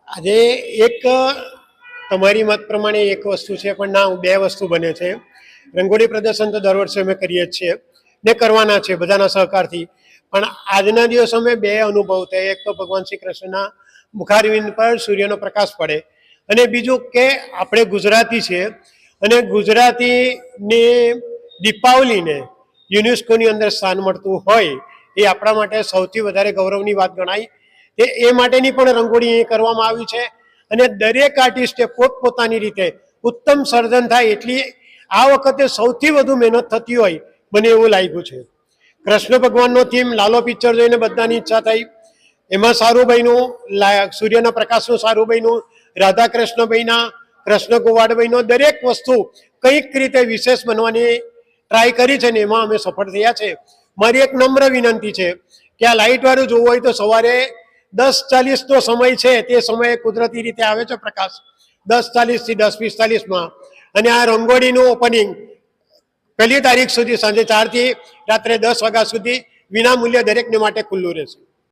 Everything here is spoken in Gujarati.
આજે એક તમારી મત પ્રમાણે એક વસ્તુ છે, પણ ના બે વસ્તુ બને છે. રંગોળી પ્રદર્શન તો દર વર્ષે અમે કરીએ જ છીએ ને કરવાના છે બધાના સહકારથી. પણ આજના દિવસ અમે બે અનુભવ થયા. એક તો ભગવાન શ્રી કૃષ્ણના મુખારવિંદ પર સૂર્યનો પ્રકાશ પડે, અને બીજું કે આપણે ગુજરાતી છે અને ગુજરાતીની દીપાવલીને યુનેસ્કોની અંદર સ્થાન મળતું હોય એ આપણા માટે સૌથી વધારે ગૌરવની વાત ગણાય. એ માટેની પણ રંગોળી કરવામાં આવી છે, અને દરેક આર્ટિસ્ટે પોતપોતાની રીતે ઉત્તમ સર્જન થાય એટલી આ વખતે સૌથી વધુ મહેનત થતી હોય મને એવું લાગ્યું છે. કૃષ્ણ ભગવાનનો થીમ લાલો પિક્ચર જોઈને બધાની ઈચ્છા થઈ, એમાં સારું બન્યું, સૂર્યના પ્રકાશનું સારું બન્યું, રાધા કૃષ્ણ બન્યા, કૃષ્ણ ગોવાડ બન્યો. દરેક વસ્તુ કંઈક રીતે વિશેષ બનવાની ટ્રાય કરી છે ને એમાં અમે સફળ થયા છે. મારી એક નમ્ર વિનંતી છે કે આ લાઇટવાળું જોવું હોય તો સવારે 10:40 નો સમય છે, તે સમયે કુદરતી રીતે આવે છે પ્રકાશ 10:40 થી 10:45 અને આ રંગોળીનું ઓપનિંગ 1લી તારીખ સુધી સાંજે 4 થી રાત્રે 10 વાગ્યા સુધી વિનામૂલ્ય દરેકને માટે ખુલ્લું રહેશે.